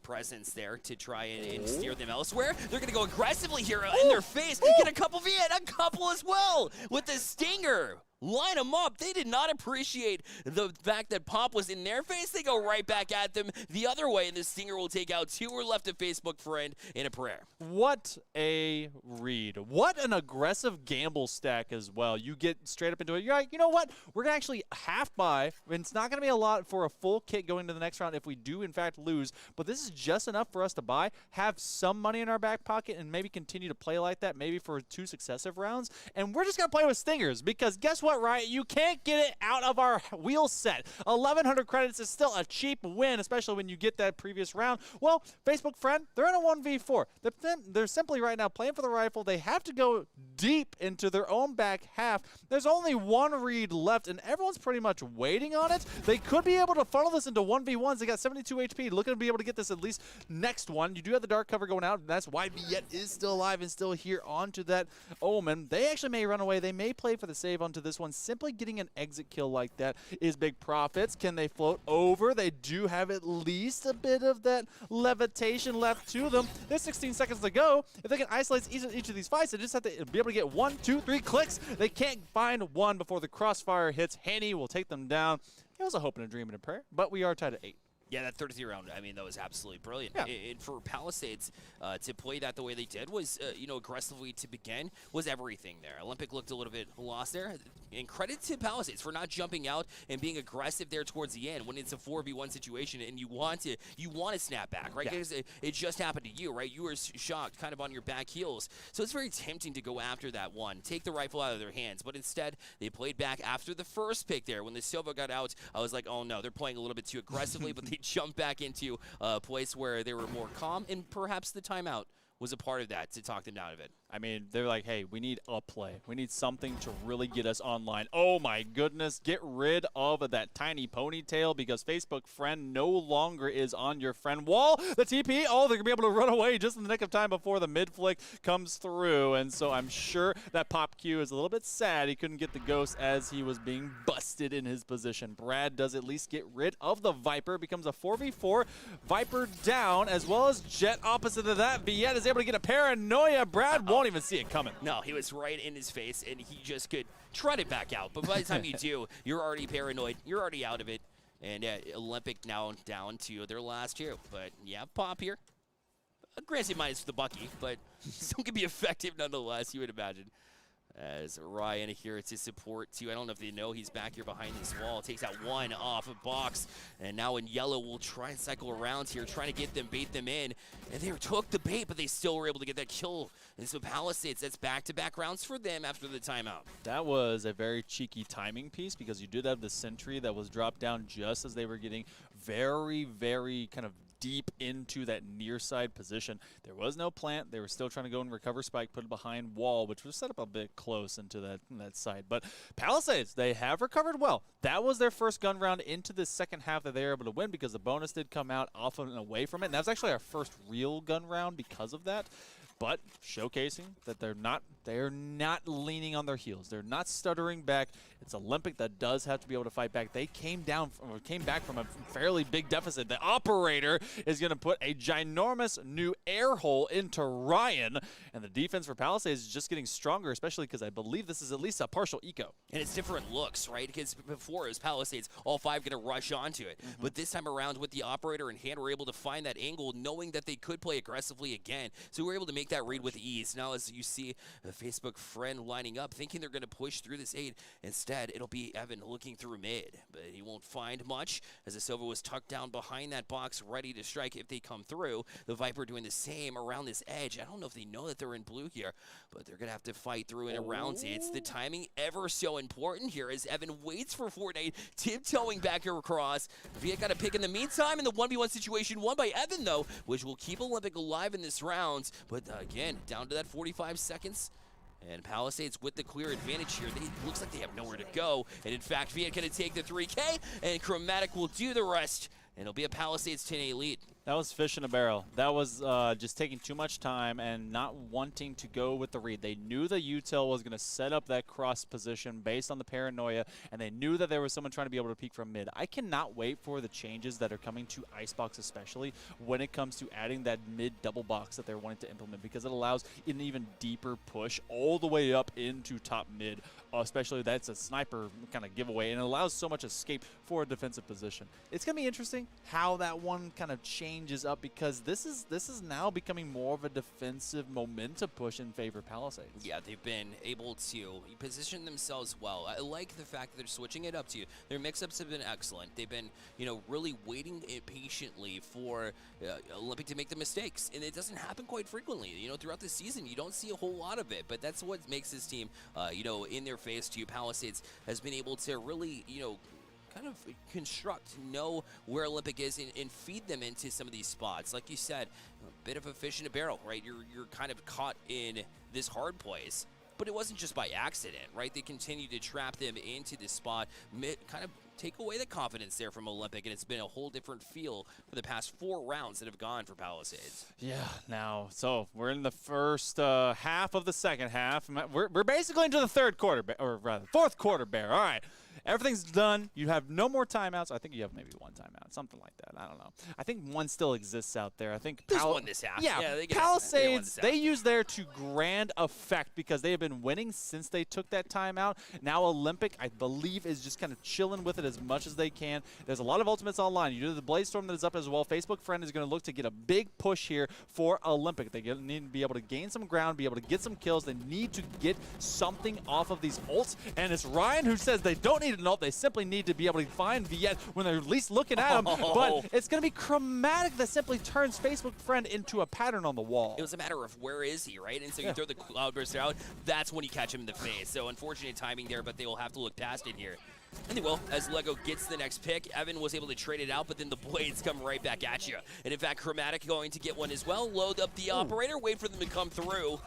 presence there to try and steer them elsewhere. They're going to go aggressively here in their face, get a couple Viet, a couple as well with the Stinger. line them up. They did not appreciate the fact that Pop was in their face. They go right back at them the other way, and the Stinger will take out 2 who are left of Facebook friend in a prayer. What a read. What an aggressive gamble stack as well. You get straight up into it. You're like, you know what? We're going to actually half buy. It's not going to be a lot for a full kit going to the next round if we do, in fact, lose. But this is just enough for us to buy, have some money in our back pocket, and maybe continue to play like that, maybe for 2 successive rounds. And we're just going to play with Stingers because guess what, Riot? You can't get it out of our wheel set. 1,100 credits is still a cheap win, especially when you get that previous round. Well, Facebook friend, they're in a 1v4. They're simply right now playing for the rifle. They have to go deep into their own back half. There's only 1 read left, and everyone's pretty much waiting on it. They could be able to funnel this into 1v1s. They got 72 HP. Looking to be able to get this at least next one. You do have the dark cover going out, and that's why Viet is still alive and still here onto that Omen. They actually may run away. They may play for the save onto this one. Simply getting an exit kill like that is big profits. Can they float over? They do have at least a bit of that levitation left to them. There's 16 seconds to go. If they can isolate each of these fights, they just have to be able to get 1, 2, 3 clicks. They can't find one before the crossfire hits. Hanny will take them down. It was a hope and a dream and a prayer, but we are tied at 8. Yeah, that 33 round, I mean, that was absolutely brilliant. Yeah. And for Palisades to play that the way they did was, aggressively to begin, was everything there. Olympic looked a little bit lost there. And credit to Palisades for not jumping out and being aggressive there towards the end when it's a 4v1 situation and you want to snap back, right? Because it just happened to you, right? You were shocked, kind of on your back heels. So it's very tempting to go after that one, take the rifle out of their hands. But instead, they played back after the first pick there. When the Silva got out, I was like, oh no, they're playing a little bit too aggressively, but they jumped back into a place where they were more calm, and perhaps the timeout was a part of that to talk them out of it. I mean, they're like, hey, we need a play. We need something to really get us online. Oh, my goodness. Get rid of that tiny ponytail because Facebook friend no longer is on your friend wall. The TP, oh, they're going to be able to run away just in the nick of time before the mid-flick comes through. And so I'm sure that Pop Q is a little bit sad he couldn't get the ghost as he was being busted in his position. Brad does at least get rid of the Viper. Becomes a 4v4. Viper down, as well as Jet opposite of that. Viet is able to get a paranoia. Brad won't even see it coming. No, he was right in his face, and he just could trot it back out. But by the time you do, you're already paranoid. You're already out of it. And Olympic now down to their last 2. But, yeah, Pop here. Granted, minus the Bucky, but still can be effective nonetheless, you would imagine. As Ryan here to support, too. I don't know if they know he's back here behind this wall. Takes out 1 off of box. And now in yellow, we'll try and cycle around here, trying to get them, bait them in. And they took the bait, but they still were able to get that kill. And so Palisades, that's back-to-back rounds for them after the timeout. That was a very cheeky timing piece because you did have the sentry that was dropped down just as they were getting very, very kind of deep into that near side position. There was no plant. They were still trying to go and recover spike, put it behind wall, which was set up a bit close into that side. But Palisades, they have recovered well. That was their first gun round into the second half that they were able to win because the bonus did come out off and away from it. And that was actually our first real gun round because of that. But showcasing that they're not leaning on their heels. They're not stuttering back. It's Olympic that does have to be able to fight back. They came back from a fairly big deficit. The operator is going to put a ginormous new air hole into Ryan. And the defense for Palisades is just getting stronger, especially because I believe this is at least a partial eco. And it's different looks, right? Because before it was Palisades, all 5 going to rush onto it. But this time around with the operator in hand, we're able to find that angle, knowing that they could play aggressively again. So we're able to make that read with ease. Now as you see a Facebook friend lining up, thinking they're going to push through this 8. Instead, it'll be Evan looking through mid. But he won't find much as the Silva was tucked down behind that box, ready to strike if they come through. The Viper doing the same around this edge. I don't know if they know that they're in blue here, but they're going to have to fight through and around it. It's the timing ever so important here as Evan waits for Fortnite, tiptoeing back across. Viet got a pick in the meantime in the 1v1 situation, won by Evan though, which will keep Olympic alive in this round. But again, down to that 45 seconds. And Palisades with the clear advantage here. Looks like they have nowhere to go. And in fact, Viet going to take the 3K, and Chromatic will do the rest. And it'll be a Palisades 10-8 lead. That was fish in a barrel. That was just taking too much time and not wanting to go with the read. They knew the util was going to set up that cross position based on the paranoia, and they knew that there was someone trying to be able to peek from mid. I cannot wait for the changes that are coming to Icebox, especially when it comes to adding that mid double box that they're wanting to implement, because it allows an even deeper push all the way up into top mid. Especially that's a sniper kind of giveaway, and it allows so much escape for a defensive position. It's going to be interesting how that one kind of changes up, because this is now becoming more of a defensive momentum push in favor of Palisades. Yeah, they've been able to position themselves well. I like the fact that they're switching it up to you. Their mix-ups have been excellent. They've been, really waiting patiently for Olympic to make the mistakes, and it doesn't happen quite frequently. Throughout the season, you don't see a whole lot of it, but that's what makes this team, in their face to you. Palisades has been able to really, kind of know where Olympic is and feed them into some of these spots. Like you said, a bit of a fish in a barrel, right? You're kind of caught in this hard place. But it wasn't just by accident, right? They continued to trap them into this spot, kind of take away the confidence there from Olympic, and it's been a whole different feel for the past 4 rounds that have gone for Palisades. Yeah, now, so we're in the first half of the second half. We're basically into the third quarter, or rather, fourth quarter, Bear. All right. Everything's done. You have no more timeouts. I think you have maybe 1 timeout, something like that. I don't know. I think one still exists out there. I think there's one this half. Yeah, Palisades, they use there to grand effect because they have been winning since they took that timeout. Now Olympic, I believe, is just kind of chilling with it as much as they can. There's a lot of ultimates online. You do the Blaze Storm that is up as well. Facebook Friend is going to look to get a big push here for Olympic. They need to be able to gain some ground, be able to get some kills. They need to get something off of these ults. And it's Ryan who says they don't need an ult. They simply need to be able to find Viet when they're at least looking at him. But it's going to be Chromatic that simply turns Facebook Friend into a pattern on the wall. It was a matter of where is he, right? And so you throw the Cloudburst out, that's when you catch him in the face. So unfortunate timing there, but they will have to look past it here. And they will, as Lego gets the next pick. Evan was able to trade it out, but then the blades come right back at you. And in fact, Chromatic going to get one as well. Load up the operator, wait for them to come through,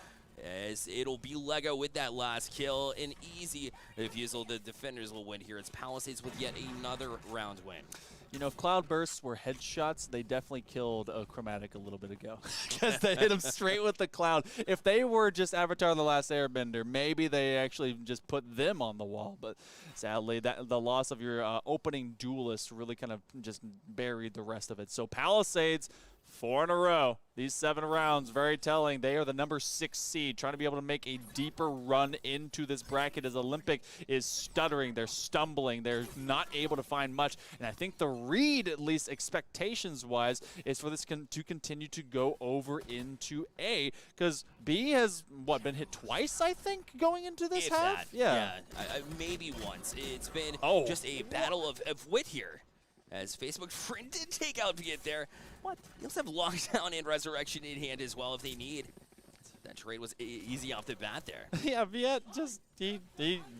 as it'll be Lego with that last kill. An easy refusal. The defenders will win here. It's Palisades with yet another round win. If Cloud Bursts were headshots, they definitely killed Chromatic a little bit ago because they hit him straight with the Cloud. If they were just Avatar The Last Airbender, maybe they actually just put them on the wall. But sadly, the loss of your opening duelist really kind of just buried the rest of it. So Palisades, 4 in a row. These 7 rounds, very telling. They are the number 6 seed, trying to be able to make a deeper run into this bracket as Olympic is stuttering. They're stumbling. They're not able to find much. And I think the read, at least expectations-wise, is for this to continue to go over into A, because B has, been hit twice, I think, going into this half? That. Yeah. Maybe once. It's been just a battle of wit here, as Facebook Friend did take out Viet there. What? They also have Lockdown and Resurrection in hand as well if they need. That trade was easy off the bat there. Yeah, Viet just he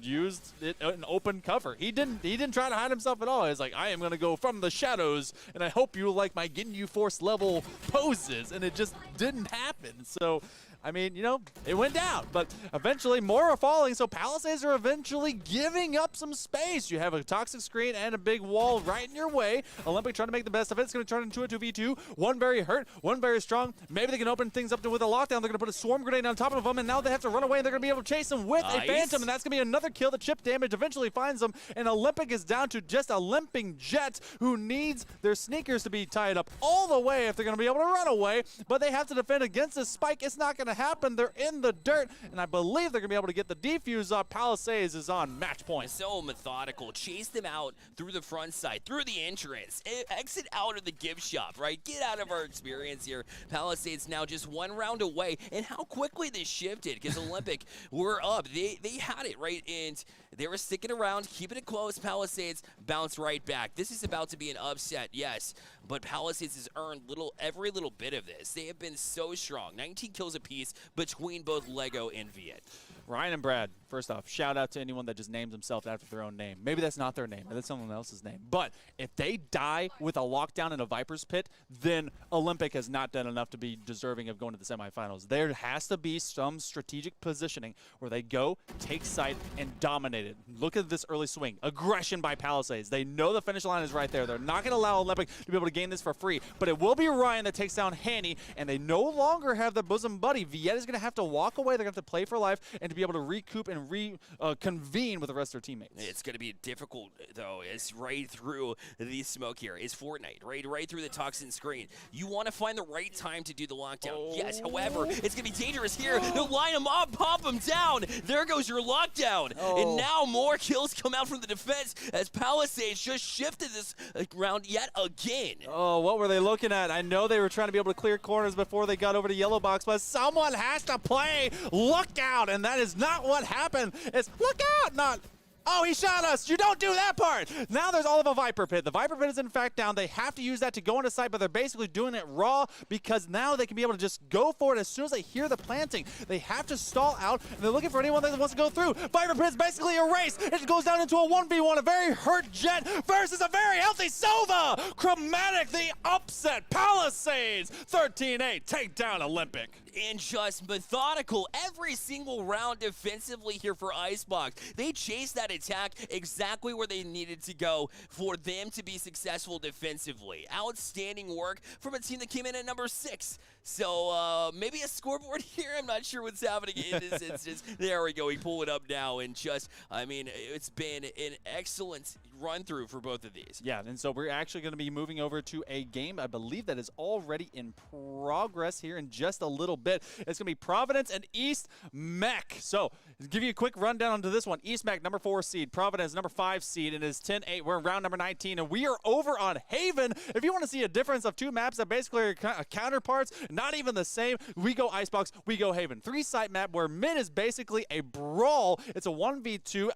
used it an open cover. He didn't try to hide himself at all. He's like, I am gonna go from the shadows, and I hope you like my Ginyu Force level poses, and it just didn't happen. So, I mean, it went down, but eventually more are falling, so Palisades are eventually giving up some space. You have a toxic screen and a big wall right in your way. Olympic trying to make the best of it. It's going to turn into a 2v2. One very hurt, one very strong. Maybe they can open things up with a lockdown. They're going to put a swarm grenade on top of them, and now they have to run away, and they're going to be able to chase them with a Phantom, and that's going to be another kill. The chip damage eventually finds them, and Olympic is down to just a limping Jet who needs their sneakers to be tied up all the way if they're going to be able to run away, but they have to defend against this spike. It's not going to happen. They're in the dirt, and I believe they're going to be able to get the defuse up. Palisades is on match point. So methodical. Chase them out through the front side, through the entrance. Exit out of the gift shop, right? Get out of our experience here. Palisades now just 1 round away, and how quickly this shifted, because Olympic were up. They had it, right? And they were sticking around, keeping it close. Palisades bounce right back. This is about to be an upset, yes, but Palisades has earned every little bit of this. They have been so strong. 19 kills apiece between both Lego and Viet. Ryan and Brad, first off, shout out to anyone that just names themselves after their own name. Maybe that's not their name. Maybe that's someone else's name. But if they die with a lockdown in a Viper's pit, then Olympic has not done enough to be deserving of going to the semifinals. There has to be some strategic positioning where they go, take site, and dominate it. Look at this early swing. Aggression by Palisades. They know the finish line is right there. They're not going to allow Olympic to be able to gain this for free. But it will be Ryan that takes down Hanny, and they no longer have the bosom buddy. Viet is going to have to walk away. They're going to have to play for life and to be able to recoup and reconvene with the rest of their teammates. It's going to be difficult, though, as right through the smoke here is Fortnite, right through the toxin screen. You want to find the right time to do the lockdown. Yes, however, it's going to be dangerous here. They'll line them up, pop them down. There goes your lockdown. And now more kills come out from the defense as Palisades just shifted this round yet again. Oh, what were they looking at? I know they were trying to be able to clear corners before they got over to Yellow Box, but someone has to play Lookout, and that is not what happened. It's look out, not, oh, he shot us. You don't do that part. Now there's all of a Viper Pit. The Viper Pit is in fact down. They have to use that to go into sight, but they're basically doing it raw because now they can be able to just go for it as soon as they hear the planting. They have to stall out, and they're looking for anyone that wants to go through. Viper Pit's basically a race. It goes down into a 1v1, a very hurt Jet versus a very healthy Sova. Chromatic, the upset. Palisades, 13-8, take down Olympic. And just methodical every single round defensively here for Icebox. They chased that attack exactly where they needed to go for them to be successful defensively. Outstanding work from a team that came in at number 6. So maybe a scoreboard here. I'm not sure what's happening in this instance. There we go. We pull it up now, and just, I mean, it's been an excellent run through for both of these. Yeah, and so we're actually going to be moving over to a game, I believe, that is already in progress here in just a little bit. It's going to be Providence and East Mech. So, to give you a quick rundown onto this one. East Mech, number 4 seed. Providence, number 5 seed, and is 10-8. We're in round number 19, and we are over on Haven. If you want to see a difference of two maps that basically are counterparts, not even the same, we go Icebox, we go Haven. 3-site map where mid is basically a brawl. It's a 1v2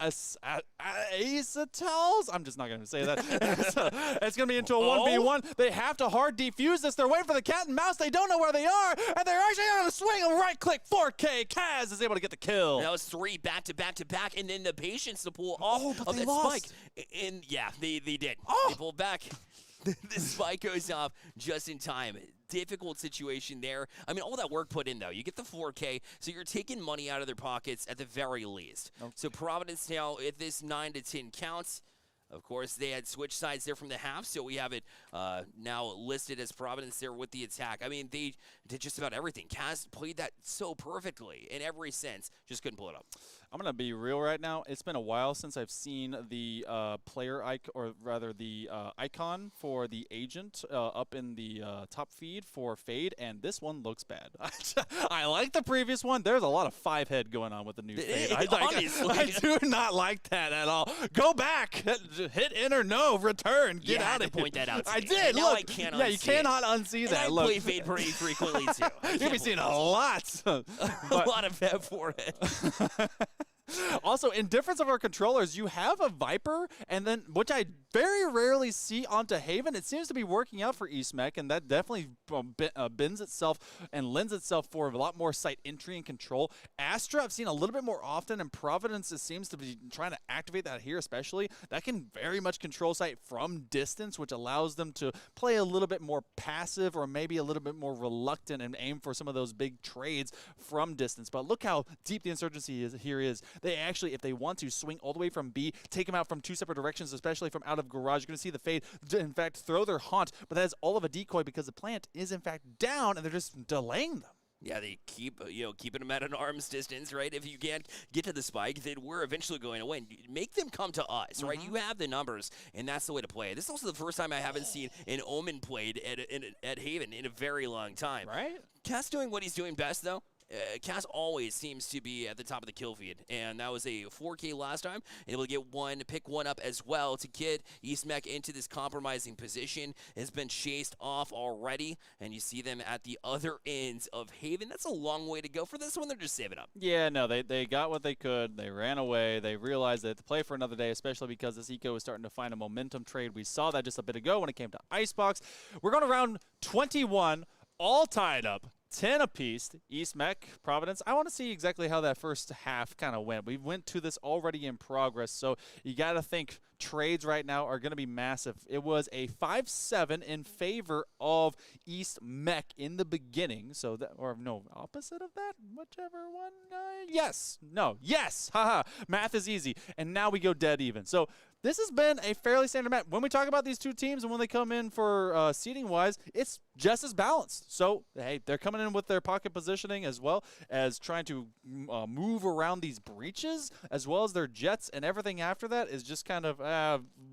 Acetals. I'm just not going to say that. It's going to be into a 1v1. They have to hard defuse this. They're waiting for the cat and mouse. They don't know where they are, and they're actually on a swing. A right-click 4K. Kaz is able to get the kill. That was 3 back-to-back-to-back, and then the patience to pull off of that spike. And yeah, they did. They pulled back. The spike goes off just in time. Difficult situation there. I mean, all that work put in, though. You get the 4K, so you're taking money out of their pockets at the very least. Okay. So Providence now, if this 9-10 counts, of course, they had switched sides there from the half, so we have it now listed as Providence there with the attack. I mean, they did just about everything. Kaz played that so perfectly in every sense. Just couldn't pull it up. I'm going to be real right now. It's been a while since I've seen the player icon, or rather the icon for the agent up in the top feed for Fade, and this one looks bad. I like the previous one. There's a lot of 5-head going on with the new Fade. I do not like that at all. Go back. Hit enter, no, return. Get out of here. Point that out. I did. Look, I can't you cannot unsee that. I play Fade pretty frequently, too. You'll be seeing a lot. A lot of that forehead. Also, in difference of our controllers, you have a Viper, and then, which I very rarely see onto Haven. It seems to be working out for East Mech, and that definitely bends itself and lends itself for a lot more site entry and control. Astra, I've seen a little bit more often, and Providence seems to be trying to activate that here especially. That can very much control site from distance, which allows them to play a little bit more passive or maybe a little bit more reluctant and aim for some of those big trades from distance. But look how deep the insurgency here is. They actually, if they want to, swing all the way from B, take them out from 2 separate directions, especially from out of garage. You're going to see the Fade, in fact, throw their haunt, but that is all of a decoy because the plant is, in fact, down, and they're just delaying them. Yeah, they keep, keeping them at an arm's distance, right? If you can't get to the spike, then we're eventually going to win. Make them come to us, right? You have the numbers, and that's the way to play it. This is also the first time I haven't seen an Omen played at Haven in a very long time. Right? Cass doing what he's doing best, though. Cass always seems to be at the top of the kill feed, and that was a 4K last time. Able to get pick one up as well to get East Mech into this compromising position. Has been chased off already, and you see them at the other ends of Haven. That's a long way to go for this one. They're just saving up. Yeah, no, they got what they could. They ran away. They realized they had to play for another day, especially because this eco is starting to find a momentum trade. We saw that just a bit ago when it came to Icebox. We're going to round 21, all tied up. 10 apiece. East Mech, Providence. I want to see exactly how that first half kind of went. We went to this already in progress, so you got to think trades right now are going to be massive. It was a 5-7 in favor of East Mech in the beginning. So that, or no, opposite of that, whichever one. Yes. Haha. Math is easy. And now we go dead even. So this has been a fairly standard map. When we talk about these two teams and when they come in for seeding-wise, it's just as balanced. So, hey, they're coming in with their pocket positioning as well as trying to move around these breaches, as well as their jets, and everything after that is just kind of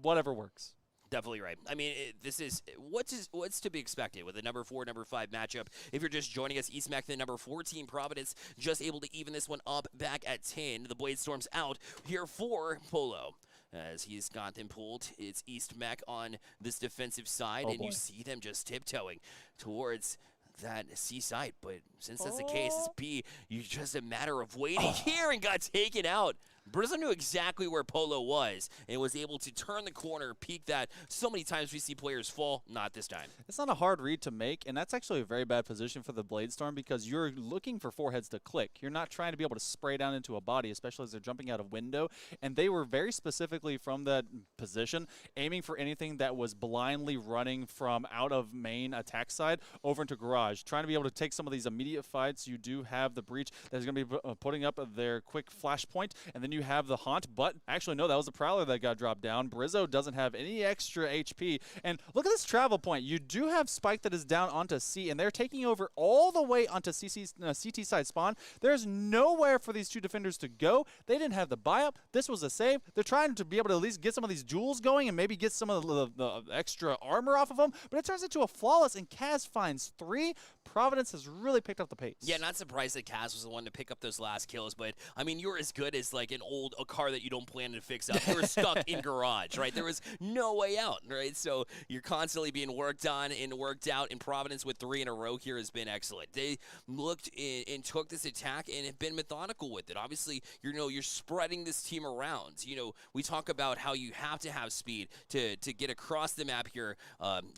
whatever works. Definitely right. I mean, this is what's to be expected with a number 4, number 5 matchup. If you're just joining us, East Mech, the number 14 Providence, just able to even this one up back at 10. The Blade Storm's out here for Polo. As he's got them pulled, it's East Mech on this defensive side, and you see them just tiptoeing towards that C side. But since that's the case, it's B. You just a matter of waiting here and got taken out. Brizzo knew exactly where Polo was and was able to turn the corner, peek that. So many times we see players fall, not this time. It's not a hard read to make, and that's actually a very bad position for the Blade Storm because you're looking for foreheads to click. You're not trying to be able to spray down into a body, especially as they're jumping out of window. And they were very specifically from that position, aiming for anything that was blindly running from out of main attack side over into garage, trying to be able to take some of these immediate fights. You do have the breach that is going to be putting up their quick flashpoint, and then you have the haunt, but actually no, that was the prowler that got dropped down. Brizzo doesn't have any extra HP, and look at this travel point. You do have Spike that is down onto C, and they're taking over all the way onto CT side spawn. There's nowhere for these two defenders to go. They didn't have the buy up. This was a save. They're trying to be able to at least get some of these jewels going and maybe get some of the extra armor off of them, but it turns into a flawless, and Kaz finds 3. Providence has really picked up the pace. Yeah, not surprised that Kaz was the one to pick up those last kills, but I mean, you're as good as like a car that you don't plan to fix up. You were stuck in garage, right? There was no way out, right? So you're constantly being worked on and worked out, and Providence with 3 in a row here has been excellent. They looked and took this attack and have been methodical with it. Obviously, you're spreading this team around. We talk about how you have to have speed to get across the map here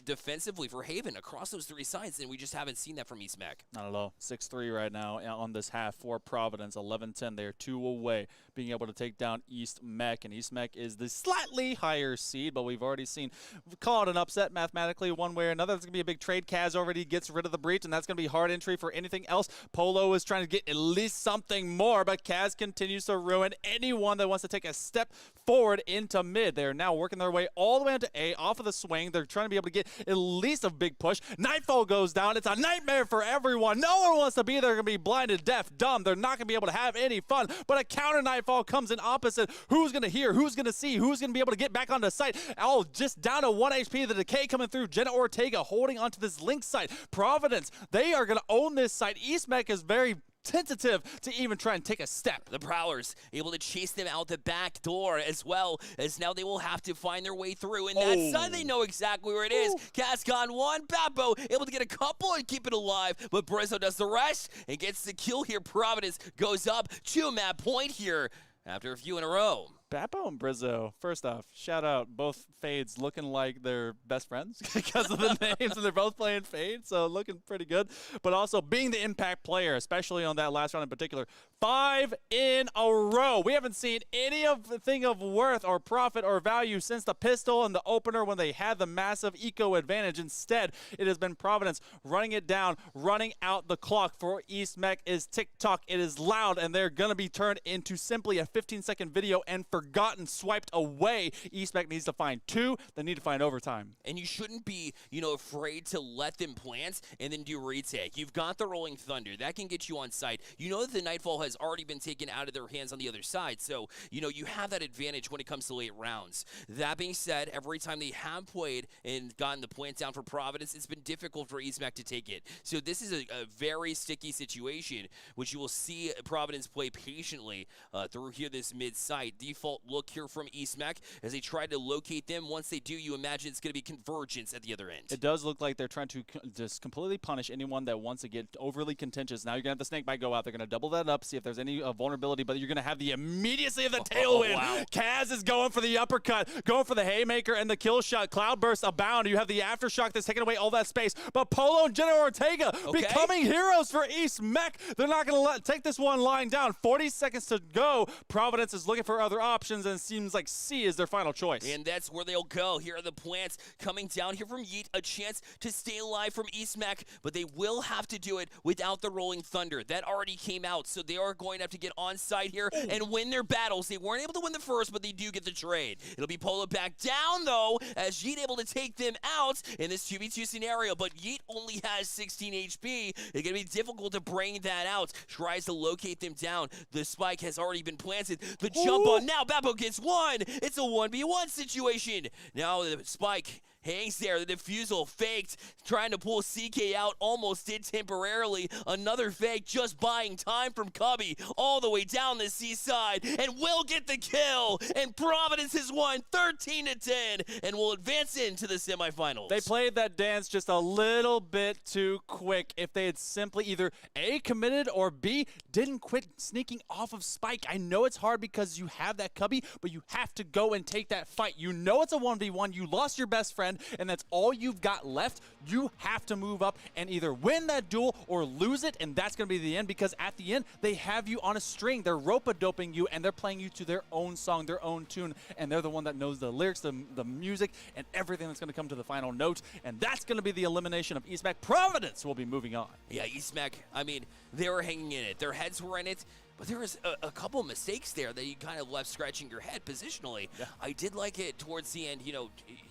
defensively for Haven across those 3 sides, and we just haven't seen that from East Mech. Not at all. 6-3 right now on this half for Providence. 11-10. They're 2 away being able to take down East Mech, and East Mech is the slightly higher seed, but we've already seen, call it an upset mathematically one way or another. It's going to be a big trade. Kaz already gets rid of the breach, and that's going to be hard entry for anything else. Polo is trying to get at least something more, but Kaz continues to ruin anyone that wants to take a step forward into mid. They're now working their way all the way into A, off of the swing. They're trying to be able to get at least a big push. Nightfall goes down. It's a nightmare for everyone. No one wants to be there. They're going to be blinded, deaf, dumb. They're not going to be able to have any fun, but a counter Nightfall comes in opposite. Who's going to hear? Who's going to see? Who's going to be able to get back onto site? Oh, just down to 1 HP. The decay coming through. Jenna Ortega holding onto this link site. Providence, they are going to own this site. East Mech is very tentative to even try and take a step. The Prowlers able to chase them out the back door, as well as now they will have to find their way through. And that side, they know exactly where it is. Kaz gone 1. Babbo able to get a couple and keep it alive, but Brizzo does the rest and gets the kill here. Providence goes up to map point here after a few in a row. Babbo and Brizzo, first off, shout out. Both Fades looking like they're best friends because of the names, and they're both playing Fade, so looking pretty good. But also being the impact player, especially on that last round in particular. 5 in a row. We haven't seen any of the thing of worth or profit or value since the pistol and the opener when they had the massive eco advantage. Instead, it has been Providence running it down, running out the clock for East Mech is TikTok. It is loud, and they're going to be turned into simply a 15-second video and forgotten, swiped away. East Mech needs to find 2. They need to find overtime. And you shouldn't be, afraid to let them plant and then do retake. You've got the Rolling Thunder. That can get you on site. You know that the Nightfall has already been taken out of their hands on the other side, so, you have that advantage when it comes to late rounds. That being said, every time they have played and gotten the plant down for Providence, it's been difficult for East Mech to take it. So this is a very sticky situation, which you will see Providence play patiently through here this mid-site. Default default look here from EastMech as they try to locate them. Once they do, you imagine it's going to be convergence at the other end. It does look like they're trying to just completely punish anyone that wants to get overly contentious. Now you're going to have the Snakebite go out. They're going to double that up, see if there's any vulnerability, but you're going to have the immediacy of the tailwind. Wow. Kaz is going for the uppercut, going for the haymaker and the kill shot. Cloudburst abound. You have the aftershock that's taking away all that space, but Polo and Jenna Ortega becoming heroes for EastMech. They're not going to take this one lying down. 40 seconds to go. Providence is looking for other options, and it seems like C is their final choice. And that's where they'll go. Here are the plants coming down here from Yeet. A chance to stay alive from EastMech, but they will have to do it without the Rolling Thunder. That already came out, so they are going to have to get on site here and win their battles. They weren't able to win the first, but they do get the trade. It'll be Polo back down, though, as Yeet able to take them out in this 2v2 scenario, but Yeet only has 16 HP. It's going to be difficult to bring that out. Tries to locate them down. The spike has already been planted. The jump on now. Babo gets one. It's a 1v1 situation. Now the spike hangs there. The defusal faked, trying to pull CK out, almost did temporarily. Another fake, just buying time from Cubby all the way down the seaside, and will get the kill. And Providence has won 13-10 and will advance into the semifinals. They played that dance just a little bit too quick. If they had simply either A, committed, or B, didn't quit sneaking off of Spike. I know it's hard because you have that Cubby, but you have to go and take that fight. You know it's a 1v1. You lost your best friend, and that's all you've got left. You have to move up and either win that duel or lose it, and that's going to be the end, because at the end, they have you on a string. They're rope-a-doping you, and they're playing you to their own song, their own tune, and they're the one that knows the lyrics, the music, and everything that's going to come to the final note, and that's going to be the elimination of EastMech. Providence will be moving on. Yeah, EastMech, I mean, they were hanging in it. Their heads were in it. But there was a couple of mistakes there that you kind of left scratching your head positionally. Yeah. I did like it towards the end,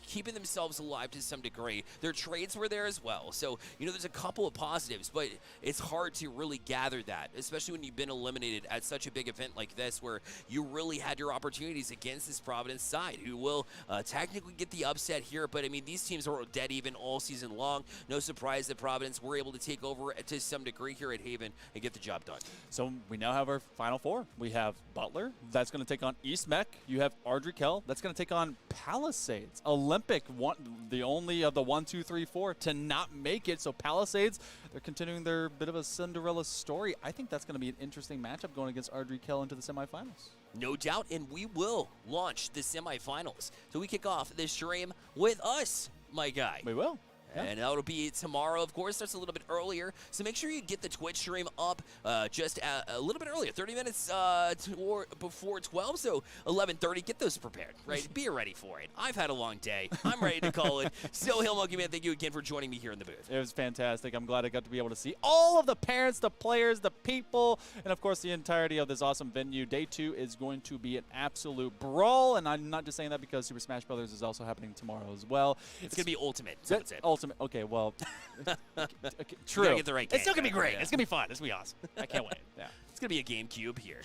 keeping themselves alive to some degree. Their trades were there as well. So, there's a couple of positives, but it's hard to really gather that, especially when you've been eliminated at such a big event like this where you really had your opportunities against this Providence side, who will technically get the upset here. But, I mean, these teams are dead even all season long. No surprise that Providence were able to take over to some degree here at Haven and get the job done. So we now have our final four. We have Butler, that's going to take on EastMech. You have Ardrikel, that's going to take on Palisades. Olympic, the only of the 1, 2, 3, 4 to not make it. So Palisades, they're continuing their bit of a Cinderella story. I think that's going to be an interesting matchup going against Ardrikel into the semifinals. No doubt, and we will launch the semifinals. So we kick off this stream with us, my guy. We will. Yeah. And that'll be tomorrow, of course. Starts a little bit earlier, so make sure you get the Twitch stream up just a little bit earlier, 30 minutes before 12, so 11:30. Get those prepared, right? Be ready for it. I've had a long day. I'm ready to call it. So, Hill Monkey Man, thank you again for joining me here in the booth. It was fantastic. I'm glad I got to be able to see all of the parents, the players, the people, and, of course, the entirety of this awesome venue. Day 2 is going to be an absolute brawl, and I'm not just saying that because Super Smash Brothers is also happening tomorrow as well. It's going to be ultimate. That's it. Ultimate. Okay, well, okay, true. You gotta get the right game. It's still going to be great. Yeah. It's going to be fun. It's going to be awesome. I can't wait. Yeah. It's going to be a GameCube here.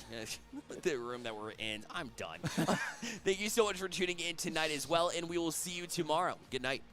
The room that we're in. I'm done. Thank you so much for tuning in tonight as well, and we will see you tomorrow. Good night.